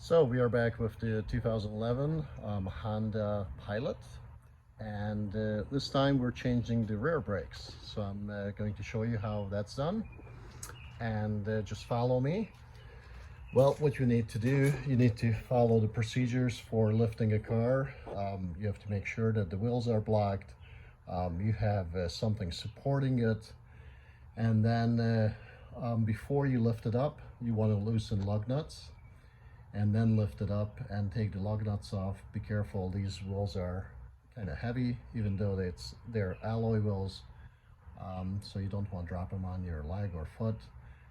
So we are back with the 2011 Honda Pilot, and this time we're changing the rear brakes. So I'm going to show you how that's done, and just follow me. Well, what you need to do, you need to follow the procedures for lifting a car. You have to make sure that the wheels are blocked. You have something supporting it, and then before you lift it up, you want to loosen lug nuts and then lift it up and take the lug nuts off. Be careful, these wheels are kind of heavy, even though they're alloy wheels, so you don't want to drop them on your leg or foot.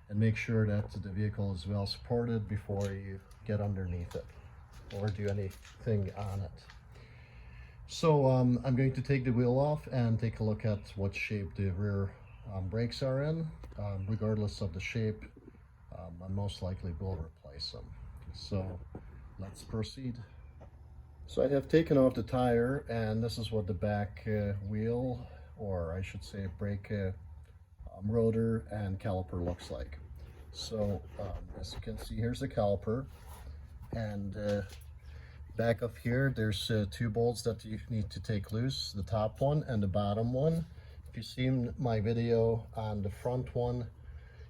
And make sure that the vehicle is well supported before you get underneath it or do anything on it. So I'm going to take the wheel off and take a look at what shape the rear brakes are in. Regardless of the shape, I most likely will replace them. So let's proceed. So I have taken off the tire, and this is what the back wheel, or I should say brake rotor and caliper looks like. So as you can see, here's the caliper, and back up here there's two bolts that you need to take loose, the top one and the bottom one. If you've seen my video on the front one,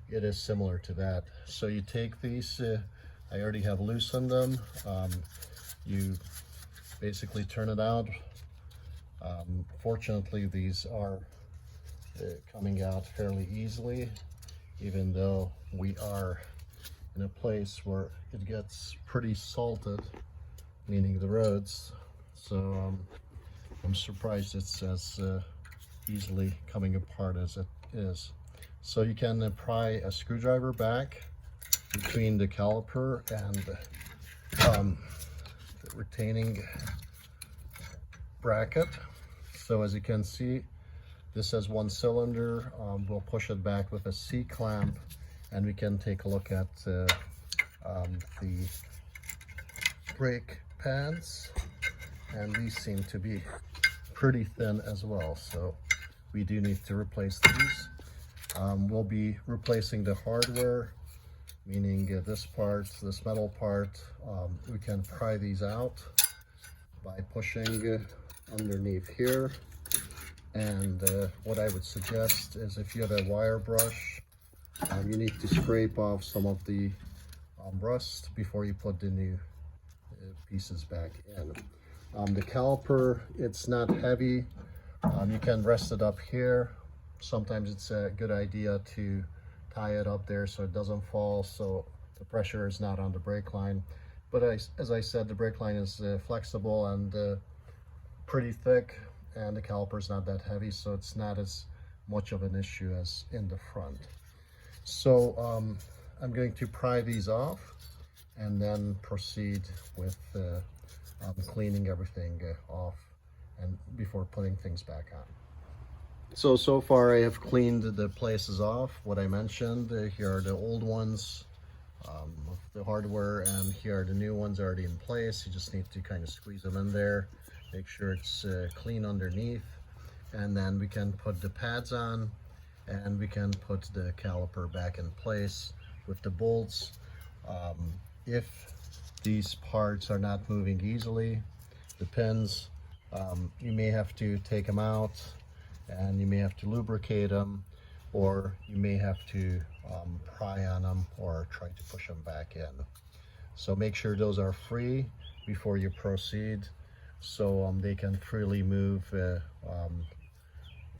it is similar to that. So you take these, I already have loosened them. You basically turn it out. Fortunately, these are coming out fairly easily, even though we are in a place where it gets pretty salted, meaning the roads. So I'm surprised it's as easily coming apart as it is. So you can pry a screwdriver back between the caliper and the retaining bracket. So as you can see, this has one cylinder. We'll push it back with a C-clamp, and we can take a look at the brake pads, and these seem to be pretty thin as well, so we do need to replace these. We'll be replacing the hardware, meaning this part, this metal part. We can pry these out by pushing underneath here. And what I would suggest is, if you have a wire brush, you need to scrape off some of the rust before you put the new pieces back in. The caliper, it's not heavy. You can rest it up here. Sometimes it's a good idea to tie it up there so it doesn't fall, so the pressure is not on the brake line. But as I said, the brake line is flexible and pretty thick, and the caliper is not that heavy, so it's not as much of an issue as in the front. So I'm going to pry these off and then proceed with cleaning everything off and before putting things back on. So far I have cleaned the places off, what I mentioned. Here are the old ones with the hardware, and here are the new ones already in place. You just need to kind of squeeze them in there, make sure it's clean underneath, and then we can put the pads on, and we can put the caliper back in place with the bolts. If these parts are not moving easily, the pins, you may have to take them out, and you may have to lubricate them, or you may have to pry on them or try to push them back in. So make sure those are free before you proceed, so they can freely move,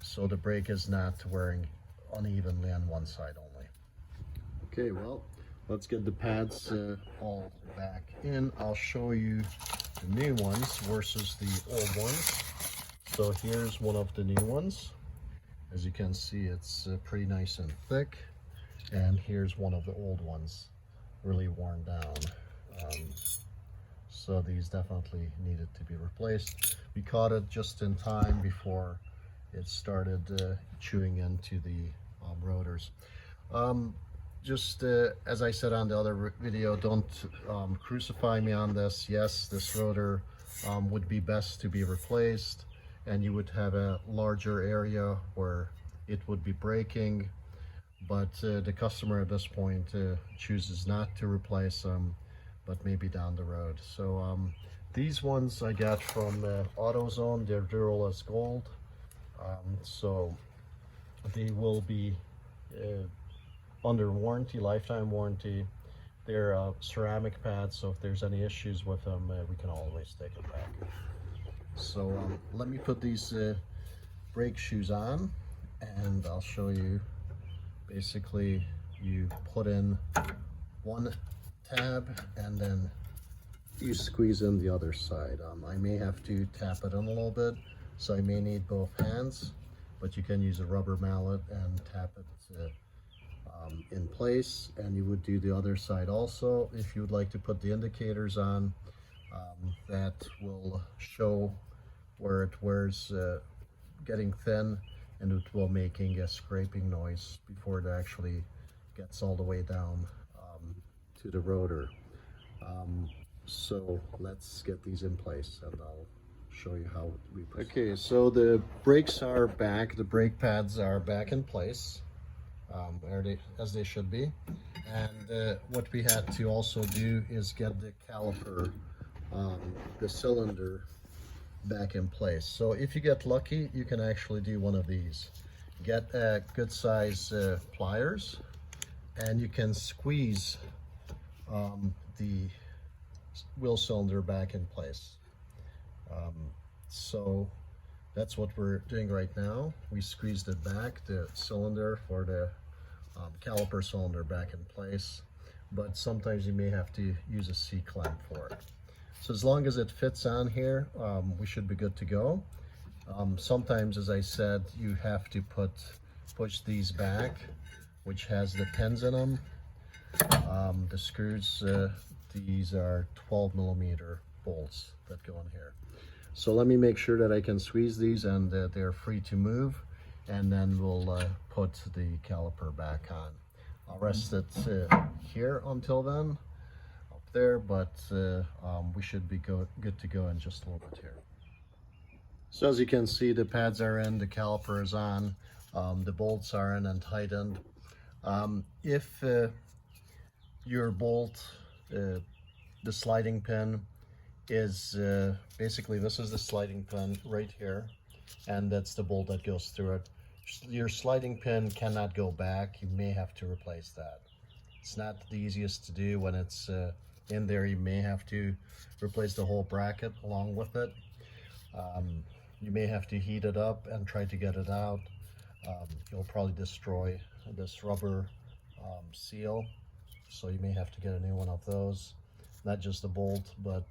so the brake is not wearing unevenly on one side only. Okay, well, let's get the pads all back in. I'll show you the new ones versus the old ones. So here's one of the new ones. As you can see, it's pretty nice and thick. And here's one of the old ones, really worn down. So these definitely needed to be replaced. We caught it just in time before it started chewing into the rotors. Just as I said on the other video, don't crucify me on this. Yes, this rotor would be best to be replaced, and you would have a larger area where it would be braking, but the customer at this point chooses not to replace them. but maybe down the road. So these ones I got from AutoZone. They're Duralast Gold. So they will be under warranty, lifetime warranty. They're ceramic pads, so if there's any issues with them, we can always take it back. So let me put these brake shoes on, and I'll show you. Basically, you put in one tab and then you squeeze in the other side. I may have to tap it in a little bit, so I may need both hands, but you can use a rubber mallet and tap it in place. And you would do the other side also. If you would like to put the indicators on, that will show where it wears getting thin, and it will making a scraping noise before it actually gets all the way down to the rotor. So let's get these in place and I'll show you how we put. Okay, so the brakes are back, the brake pads are back in place, as they should be. And what we had to also do is get the caliper, the cylinder, back in place. So if you get lucky, you can actually do one of these. Get good size pliers, and you can squeeze the wheel cylinder back in place. So that's what we're doing right now. We squeezed it back, the cylinder for the caliper cylinder back in place, but sometimes you may have to use a C-clamp for it. So as long as it fits on here, we should be good to go. Sometimes, as I said, you have to push these back, which has the pins in them. The screws, these are 12mm bolts that go in here. So let me make sure that I can squeeze these and they're free to move, and then we'll put the caliper back on. I'll rest it here until then, up there, but we should be good to go in just a little bit here. So as you can see, the pads are in, the caliper is on, the bolts are in and tightened. If your bolt, the sliding pin is basically, this is the sliding pin right here, and that's the bolt that goes through it. Your sliding pin cannot go back. You may have to replace that. It's not the easiest to do when it's in there. You may have to replace the whole bracket along with it. You may have to heat it up and try to get it out. You'll probably destroy this rubber seal, so you may have to get a new one of those. Not just the bolt, but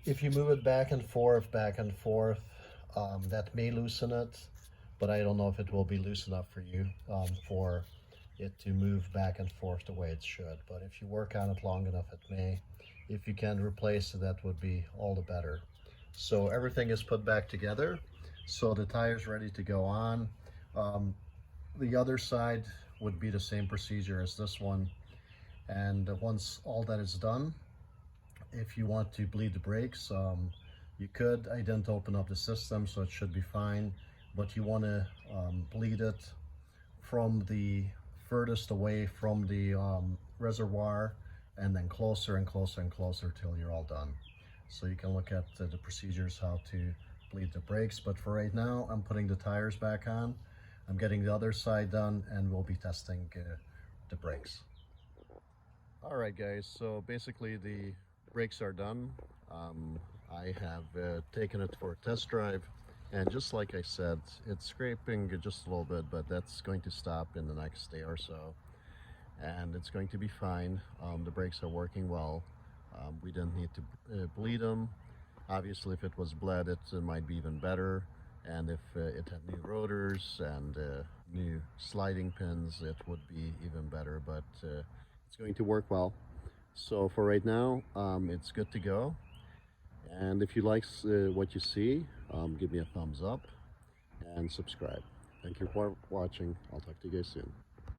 if you move it back and forth, that may loosen it, but I don't know if it will be loose enough for you for it to move back and forth the way it should. But if you work on it long enough, it may. If you can replace it, that would be all the better. So everything is put back together, so the tire's ready to go on. The other side would be the same procedure as this one. And once all that is done, if you want to bleed the brakes, you could. I didn't open up the system, so it should be fine. But you want to bleed it from the furthest away from the reservoir, and then closer and closer and closer till you're all done. So you can look at the procedures how to bleed the brakes. But for right now, I'm putting the tires back on. I'm getting the other side done, and we'll be testing the brakes. All right, guys, so basically the brakes are done. I have taken it for a test drive, and just like I said, it's scraping just a little bit, but that's going to stop in the next day or so, and it's going to be fine. The brakes are working well. We didn't need to bleed them. Obviously, if it was bled, it might be even better, and if it had new rotors and new sliding pins, it would be even better, but it's going to work well. So for right now, it's good to go. And if you like what you see, give me a thumbs up and subscribe. Thank you for watching. I'll talk to you guys soon.